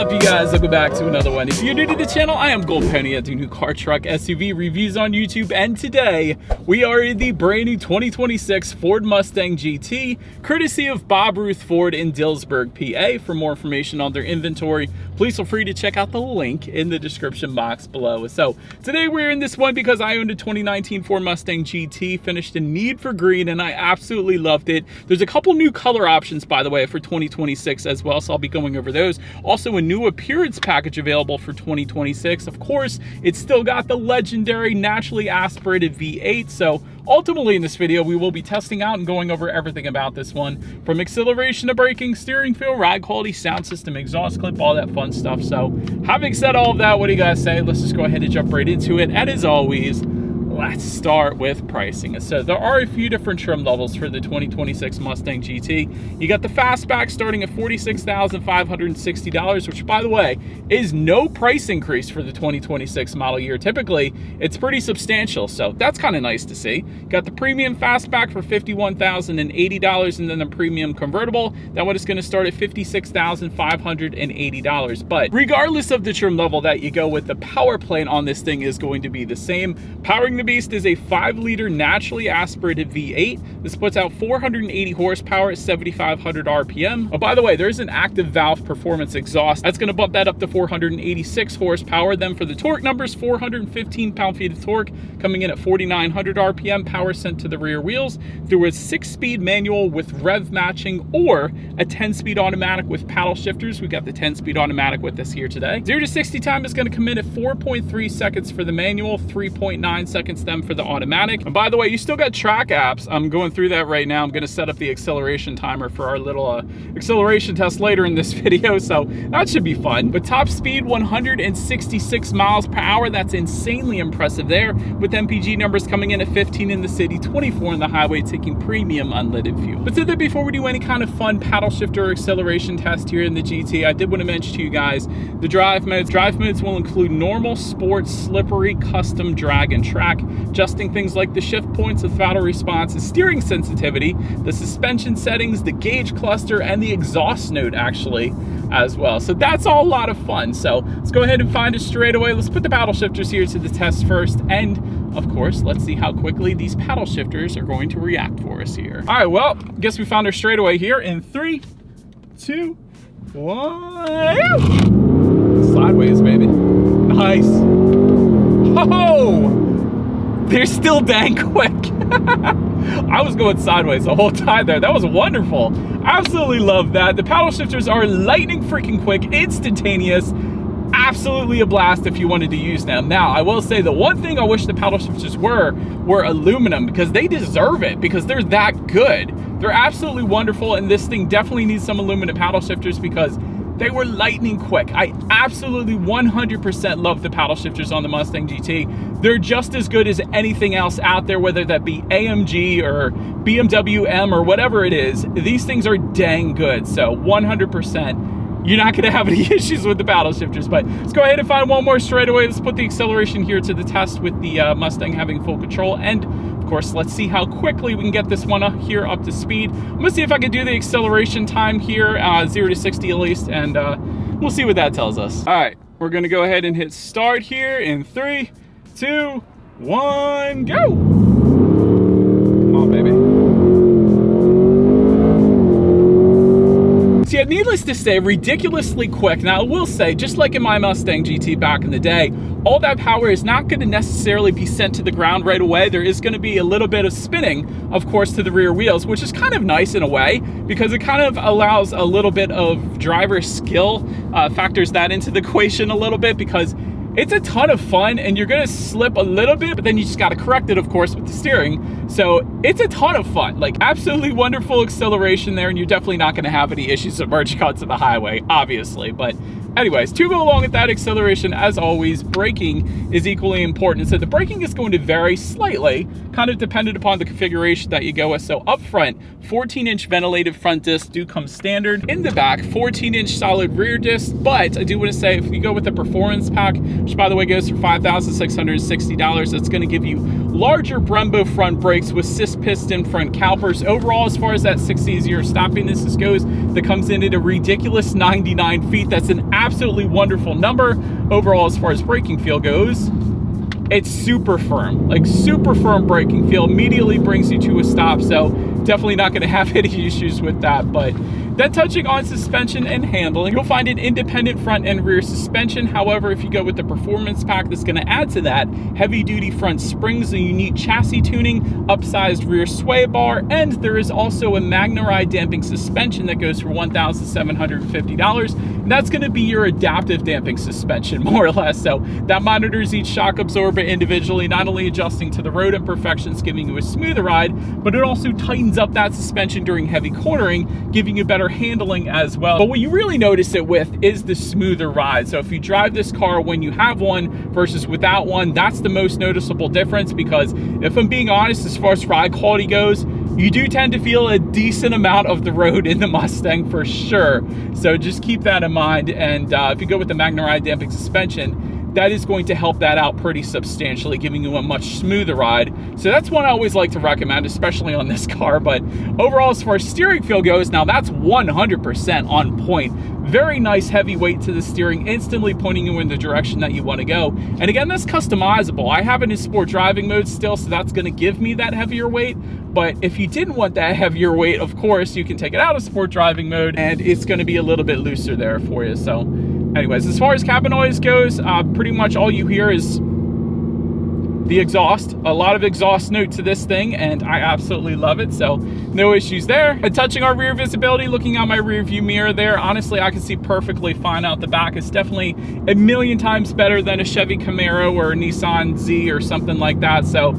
up, you guys? Welcome back to another one. If you're new to the channel, I am Gold Penny. I do new car, truck, SUV reviews on YouTube, and today we are in the brand new 2026 Ford Mustang GT, courtesy of Bob Ruth Ford in Dillsburg, PA. For more information on their inventory, please feel free to check out the link in the description box below. So today we're in this one because I owned a 2019 Ford Mustang GT, finished in Need for Green, and I absolutely loved it. There's a couple new color options, by the way, for 2026 as well, so I'll be going over those. Also, a new appearance package available for 2026. Of course, it's still got the legendary naturally aspirated V8. So ultimately in this video, we will be testing out and going over everything about this one, from acceleration to braking, steering feel, ride quality, sound system, exhaust clip, all that fun stuff. So having said all of that, what do you guys say? Let's just go ahead and jump right into it. And as always, let's start with pricing. So there are a few different trim levels for the 2026 Mustang GT. You got the fastback starting at $46,560, which, by the way, is no price increase for the 2026 model year. Typically, it's pretty substantial, so that's kind of nice to see. You got the premium fastback for $51,080, and then the premium convertible, that one is going to start at $56,580. But regardless of the trim level that you go with, the power plant on this thing is going to be the same. Powering the beast is a 5-liter naturally aspirated V8. This puts out 480 horsepower at 7,500 RPM. Oh, by the way, there's an active valve performance exhaust. That's going to bump that up to 486 horsepower. Then for the torque numbers, 415 pound-feet of torque, coming in at 4,900 RPM. Power sent to the rear wheels through a 6-speed manual with rev matching or a 10-speed automatic with paddle shifters. We got the 10-speed automatic with us here today. 0 to 60 time is going to come in at 4.3 seconds for the manual, 3.9 seconds then for the automatic. And by the way, you still got track apps. I'm going through that right now. I'm going to set up the acceleration timer for our little acceleration test later in this video, so that should be fun. But top speed 166 miles per hour. That's insanely impressive there, with MPG numbers coming in at 15 in the city, 24 in the highway, taking premium unleaded fuel. But so that before we do any kind of fun paddle shifter or acceleration test here in the GT, I did want to mention to you guys the drive modes. Drive modes will include normal, sports, slippery, custom, drag, and track, adjusting things like the shift points, the throttle response, the steering sensitivity, the suspension settings, the gauge cluster, and the exhaust note actually as well. So that's all a lot of fun. So let's go ahead and find a straightaway. Let's put the paddle shifters here to the test first, and of course, let's see how quickly these paddle shifters are going to react for us here. All right, well, guess we found our straightaway here in 3, 2, 1. Sideways, baby. Nice. Oh! They're still dang quick. I was going sideways the whole time there. That was wonderful. Absolutely love that. The paddle shifters are lightning freaking quick, instantaneous. Absolutely a blast if you wanted to use them. Now, I will say the one thing I wish the paddle shifters were aluminum, because they deserve it, because they're that good. They're absolutely wonderful, and this thing definitely needs some aluminum paddle shifters because they were lightning quick. I absolutely 100% love the paddle shifters on the Mustang GT. They're just as good as anything else out there, whether that be AMG or BMW M or whatever it is. These things are dang good. So 100%. You're not going to have any issues with the paddle shifters. But let's go ahead and find one more straightaway. Let's put the acceleration here to the test with the Mustang having full control. And of course, let's see how quickly we can get this one here up to speed. I'm going to see if I can do the acceleration time here, 0 to 60 at least, and we'll see what that tells us. All right, we're going to go ahead and hit start here in 3, 2, 1, go. Come on, baby. So yeah, needless to say, ridiculously quick. Now, I will say, just like in my Mustang GT back in the day, all that power is not going to necessarily be sent to the ground right away. There is going to be a little bit of spinning, of course, to the rear wheels, which is kind of nice in a way, because it kind of allows a little bit of driver skill, factors that into the equation a little bit, because it's a ton of fun, and you're gonna slip a little bit, but then you just gotta correct it, of course, with the steering. So it's a ton of fun, like absolutely wonderful acceleration there, and you're definitely not gonna have any issues of merge cuts of the highway, obviously. But anyways, to go along with that acceleration, as always, braking is equally important. So the braking is going to vary slightly, kind of dependent upon the configuration that you go with. So up front, 14-inch ventilated front discs do come standard. In the back, 14-inch solid rear discs. But I do want to say, if you go with the performance pack, which by the way goes for $5,660, that's going to give you larger Brembo front brakes with cis piston front calipers. Overall, as far as that 6E0 stopping distance goes, that comes in at a ridiculous 99 feet. That's an absolutely wonderful number. Overall, as far as braking feel goes, it's super firm, like super firm braking feel, immediately brings you to a stop. So definitely not going to have any issues with that. But then touching on suspension and handling, you'll find an independent front and rear suspension. However, if you go with the performance pack, that's going to add to that heavy duty front springs, a unique chassis tuning, upsized rear sway bar, and there is also a Magna-Ride damping suspension that goes for $1,750. And that's going to be your adaptive damping suspension, more or less. So that monitors each shock absorber individually, not only adjusting to the road imperfections, giving you a smoother ride, but it also tightens up that suspension during heavy cornering, giving you better handling as well. But what you really notice it with is the smoother ride. So if you drive this car when you have one versus without one, that's the most noticeable difference, because if I'm being honest, as far as ride quality goes, you do tend to feel a decent amount of the road in the Mustang for sure. So just keep that in mind. And if you go with the Magna-Ride damping suspension, that is going to help that out pretty substantially, giving you a much smoother ride. So that's one I always like to recommend, especially on this car. But overall, as far as steering feel goes, now that's 100% on point. Very nice heavy weight to the steering, instantly pointing you in the direction that you want to go. And again, that's customizable. I have it in sport driving mode still, so that's going to give me that heavier weight. But if you didn't want that heavier weight, of course, you can take it out of sport driving mode and it's going to be a little bit looser there for you. So anyways, as far as cabin noise goes, pretty much all you hear is the exhaust. A lot of exhaust note to this thing, and I absolutely love it, so no issues there. And touching our rear visibility, looking out my rear view mirror there, honestly, I can see perfectly fine out the back. It's definitely a million times better than a Chevy Camaro or a Nissan Z or something like that, so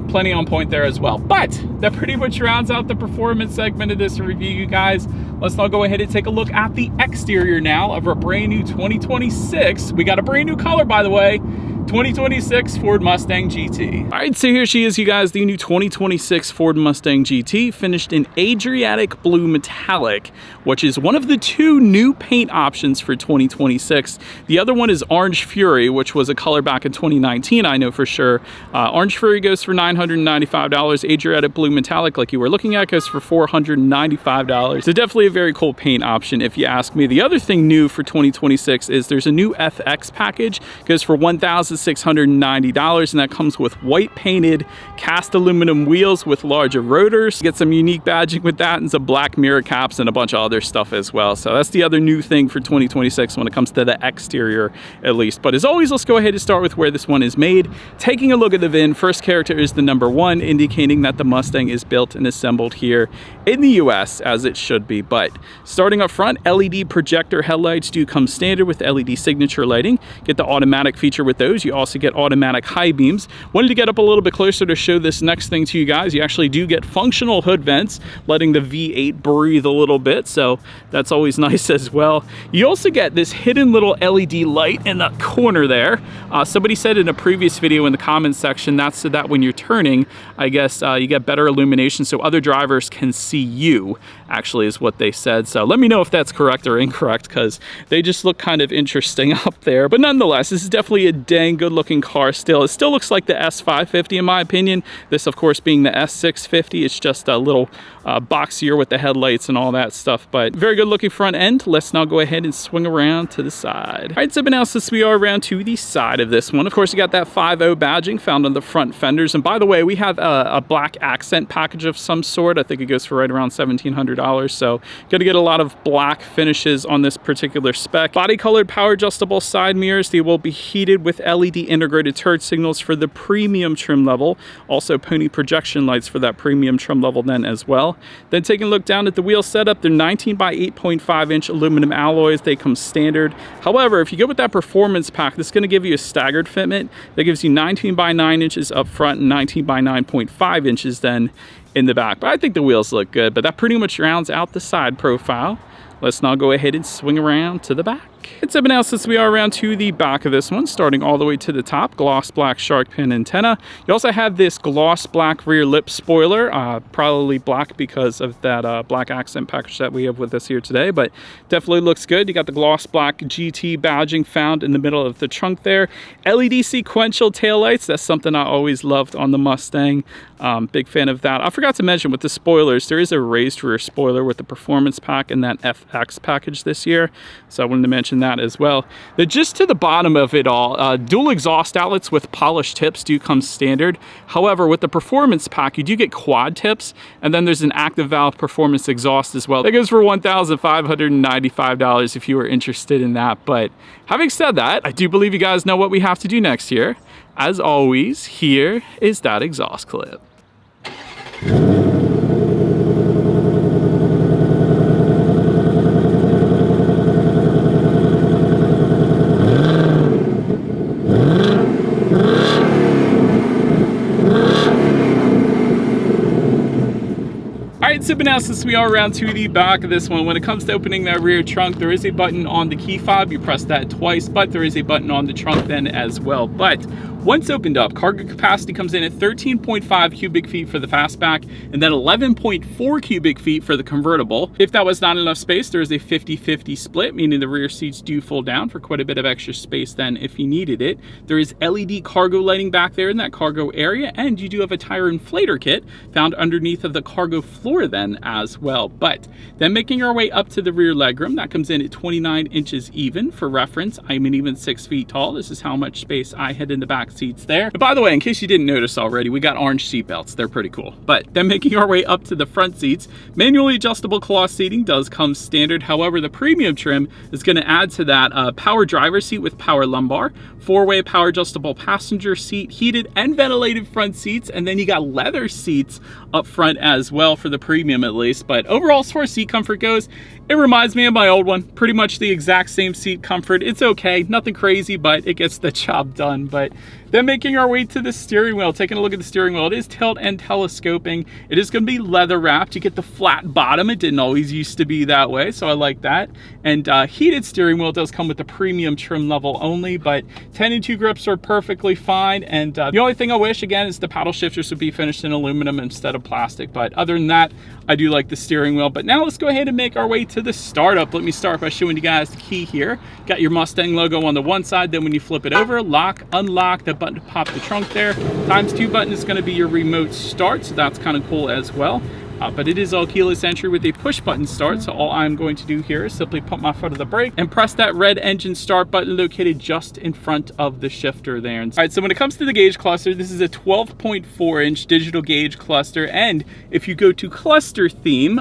plenty on point there as well. But that pretty much rounds out the performance segment of this review, you guys. Let's now go ahead and take a look at the exterior now of our brand new 2026. We got a brand new color, by the way. 2026 Ford Mustang GT. All right, so here she is, you guys, the new 2026 Ford Mustang GT, finished in Adriatic Blue Metallic, which is one of the two new paint options for 2026. The other one is Orange Fury, which was a color back in 2019, I know for sure. Orange Fury goes for $995. Adriatic Blue Metallic, like you were looking at, goes for $495. So definitely a very cool paint option, if you ask me. The other thing new for 2026 is there's a new FX package, goes for $1,690, and that comes with white painted cast aluminum wheels with larger rotors. Get some unique badging with that, and some black mirror caps and a bunch of other stuff as well. So that's the other new thing for 2026 when it comes to the exterior, at least. But as always, let's go ahead and start with where this one is made. Taking a look at the VIN, first character is the number 1, indicating that the Mustang is built and assembled here in the US, as it should be. But starting up front, LED projector headlights do come standard with LED signature lighting. Get the automatic feature with those. You also get automatic high beams. Wanted to get up a little bit closer to show this next thing to you guys. You actually do get functional hood vents, letting the V8 breathe a little bit, so that's always nice as well. You also get this hidden little LED light in the corner there. Somebody said in a previous video in the comments section, that's so that when you're turning, I guess you get better illumination so other drivers can see you, actually is what they said. So let me know if that's correct or incorrect, because they just look kind of interesting up there. But nonetheless, this is definitely a dang good looking car still. It still looks like the S550 in my opinion. This of course being the S650. It's just a little boxier with the headlights and all that stuff, but very good looking front end. Let's now go ahead and swing around to the side. All right, so now since we are around to the side of this one, of course you got that 5.0 badging found on the front fenders. And by the way, we have a black accent package of some sort. I think it goes for right around $1,700. So gonna get a lot of black finishes on this particular spec. Body colored power adjustable side mirrors. They will be heated with LED integrated turret signals for the premium trim level. Also pony projection lights for that premium trim level then as well. Then taking a look down at the wheel setup, they're 19 by 8.5 inch aluminum alloys. They come standard. However, if you go with that performance pack, this is going to give you a staggered fitment that gives you 19 by 9 inches up front and 19 by 9.5 inches then in the back. But I think the wheels look good, but that pretty much rounds out the side profile. Let's now go ahead and swing around to the back. It's up now since we are around to the back of this one, starting all the way to the top, gloss black shark fin antenna. You also have this gloss black rear lip spoiler, probably black because of that black accent package that we have with us here today, but definitely looks good. You got the gloss black GT badging found in the middle of the trunk there. LED sequential taillights, that's something I always loved on the Mustang. Big fan of that. I forgot to mention with the spoilers, there is a raised rear spoiler with the performance pack and that FX package this year, so I wanted to mention that as well. Then just to the bottom of it all, dual exhaust outlets with polished tips do come standard. However, with the performance pack, you do get quad tips, and then there's an active valve performance exhaust as well. That goes for $1,595 if you are interested in that. But having said that, I do believe you guys know what we have to do next year. As always, here is that exhaust clip. So now since we are around to the back of this one, when it comes to opening that rear trunk, there is a button on the key fob. You press that twice, but there is a button on the trunk then as well. But once opened up, cargo capacity comes in at 13.5 cubic feet for the fastback and then 11.4 cubic feet for the convertible. If that was not enough space, there is a 50-50 split, meaning the rear seats do fold down for quite a bit of extra space then if you needed it. There is LED cargo lighting back there in that cargo area, and you do have a tire inflator kit found underneath of the cargo floor then as well. But then making our way up to the rear legroom, that comes in at 29 inches even. For reference, I'm an even 6 feet tall. This is how much space I had in the back seats there. And by the way, in case you didn't notice already, we got orange seat belts. They're pretty cool. But then making our way up to the front seats, manually adjustable cloth seating does come standard. However, the premium trim is going to add to that power driver seat with power lumbar, 4-way power adjustable passenger seat, heated and ventilated front seats, and then you got leather seats up front as well for the premium at least. But overall, as far as seat comfort goes, it reminds me of my old one. Pretty much the exact same seat comfort. It's okay, nothing crazy, but it gets the job done. But then making our way to the steering wheel, taking a look at the steering wheel, it is tilt and telescoping. It is going to be leather wrapped. You get the flat bottom. It didn't always used to be that way, so I like that. And heated steering wheel does come with the premium trim level only, but 10 and 2 grips are perfectly fine. And the only thing I wish, again, is the paddle shifters would be finished in aluminum instead of plastic. But other than that, I do like the steering wheel. But now let's go ahead and make our way to the startup. Let me start by showing you guys the key here. Got your Mustang logo on the one side, then when you flip it over, lock, unlock, that button to pop the trunk there. ×2 button is going to be your remote start, so that's kind of cool as well. But it is all keyless entry with a push button start, so all I'm going to do here is simply put my foot on the brake and press that red engine start button located just in front of the shifter there. All right, so when it comes to the gauge cluster, this is a 12.4-inch digital gauge cluster, and if you go to cluster theme,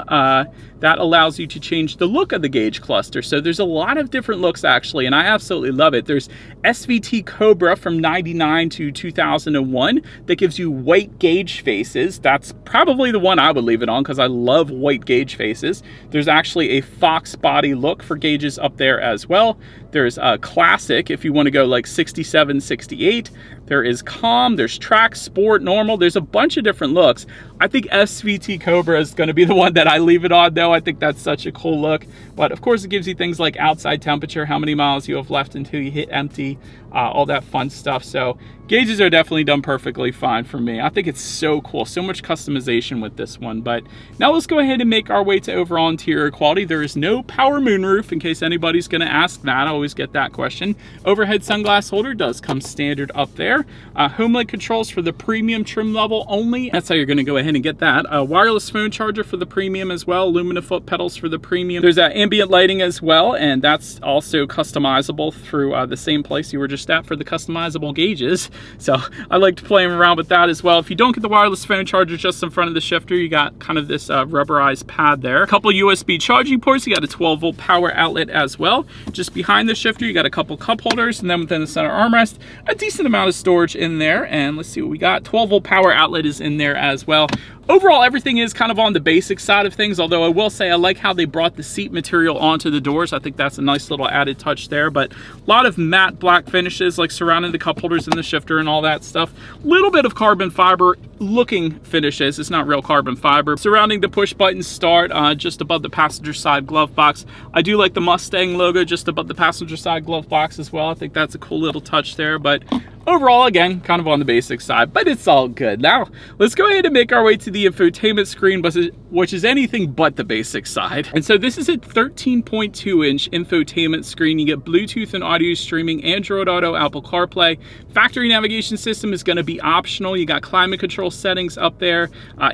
that allows you to change the look of the gauge cluster. So there's a lot of different looks actually, and I absolutely love it. There's SVT Cobra from 99 to 2001 that gives you white gauge faces. That's probably the one I would leave it on because I love white gauge faces. There's actually a Fox body look for gauges up there as well. There's a classic if you want to go like 67, 68. There is calm, there's track, sport, normal. There's a bunch of different looks. I think SVT Cobra is going to be the one that I leave it on though. I think that's such a cool look. But of course it gives you things like outside temperature, how many miles you have left until you hit empty, all that fun stuff. So gauges are definitely done perfectly fine for me. I think it's so cool, so much customization with this one. But now let's go ahead and make our way to overall interior quality. There is no power moonroof in case anybody's going to ask that. I always get that question. Overhead sunglass holder does come standard up there. Home link controls for the premium trim level only. That's how you're going to go ahead and get that. Wireless phone charger for the premium as well. Aluminum foot pedals for the premium. There's ambient lighting as well, and that's also customizable through the same place you were just at for the customizable gauges. So I like to play around with that as well. If you don't get the wireless phone charger just in front of the shifter, you got kind of this rubberized pad there. A couple USB charging ports. You got a 12-volt power outlet as well. Just behind the shifter, you got a couple cup holders, and then within the center armrest, a decent amount of storage in there. And let's see what we got. 12-volt power outlet is in there as well. overall, everything is kind of on the basic side of things, although I will say I like how they brought the seat material onto the doors. I think that's a nice little added touch there, but a lot of matte black finishes like surrounding the cup holders and the shifter and all that stuff. Little bit of carbon fiber looking finishes. It's not real carbon fiber. Surrounding the push button start just above the passenger side glove box. I do like the Mustang logo just above the passenger side glove box as well. I think that's a cool little touch there, but overall, again, kind of on the basic side, but it's all good. Now, let's go ahead and make our way to the infotainment screen, which is anything but the basic side. And so this is a 13.2-inch infotainment screen. You get Bluetooth and audio streaming, Android Auto, Apple CarPlay. Factory navigation system is going to be optional. You got climate control settings up there,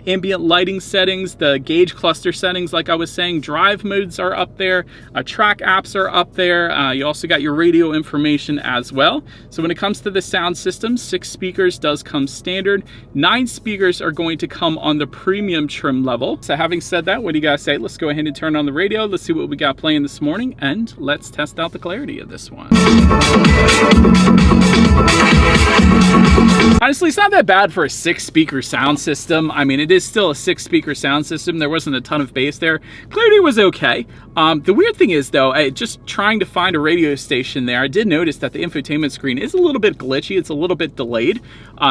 ambient lighting settings, the gauge cluster settings, like I was saying, drive modes are up there, track apps are up there. You also got your radio information as well. So when it comes to the sound system, 6 speakers does come standard. 9 speakers are going to come on the premium trim level. So having said that, what do you guys say? Let's go ahead and turn on the radio. Let's see what we got playing this morning, and let's test out the clarity of this one. Honestly, it's not that bad for a 6-speaker sound system. I mean, it is still a 6-speaker sound system. There wasn't a ton of bass there. Clarity was okay. The weird thing is, though, just trying to find a radio station there, I did notice that the infotainment screen is a little bit glitchy. It's a little bit delayed.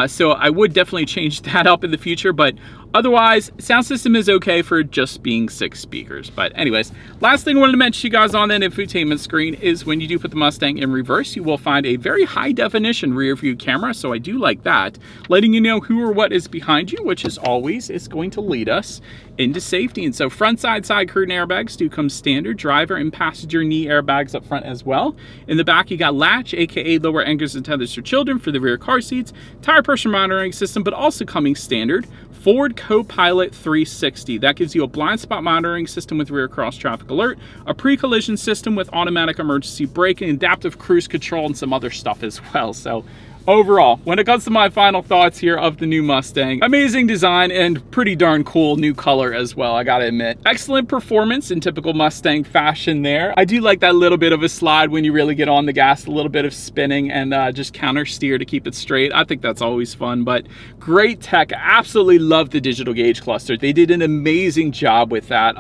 So I would definitely change that up in the future, but otherwise, sound system is okay for just being 6 speakers. But anyways, last thing I wanted to mention to you guys on that infotainment screen is when you do put the Mustang in reverse, you will find a very high definition rear view camera. So I do like that, letting you know who or what is behind you, which is always is going to lead us into safety. And so front side curtain airbags do come standard, driver and passenger knee airbags up front as well. In the back, you got latch, aka lower anchors and tethers for children for the rear car seats, tire pressure monitoring system, but also coming standard, Ford Co-Pilot 360. That gives you a blind spot monitoring system with rear cross traffic alert, a pre-collision system with automatic emergency braking, adaptive cruise control, and some other stuff as well. So overall, when it comes to my final thoughts here of the new Mustang, amazing design and pretty darn cool new color as well, I gotta admit. Excellent performance in typical Mustang fashion there. I do like that little bit of a slide when you really get on the gas, a little bit of spinning and just counter steer to keep it straight. I think that's always fun, but great tech. Absolutely love the digital gauge cluster. They did an amazing job with that.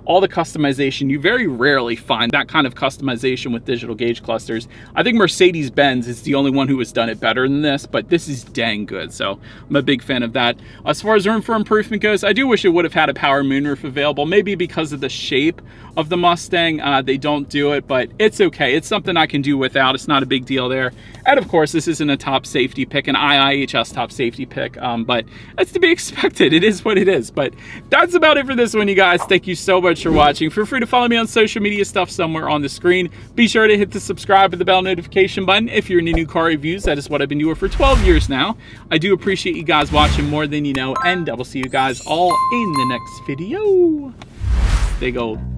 All the customization, you very rarely find that kind of customization with digital gauge clusters. I think Mercedes-Benz is the only one who has done it better than this, but this is dang good. So I'm a big fan of that. As far as room for improvement goes, I do wish it would have had a power moonroof available. Maybe because of the shape of the Mustang, they don't do it, but it's okay. It's something I can do without. It's not a big deal there. And of course, this isn't a top safety pick, an IIHS top safety pick, but that's to be expected. It is what it is. But that's about it for this one, you guys. Thank you so much for watching. Feel free to follow me on social media stuff somewhere on the screen. Be sure to hit the subscribe and the bell notification button if you're into new car reviews. That is what I've been doing for 12 years now. I do appreciate you guys watching more than you know, and I will see you guys all in the next video. Stay gold.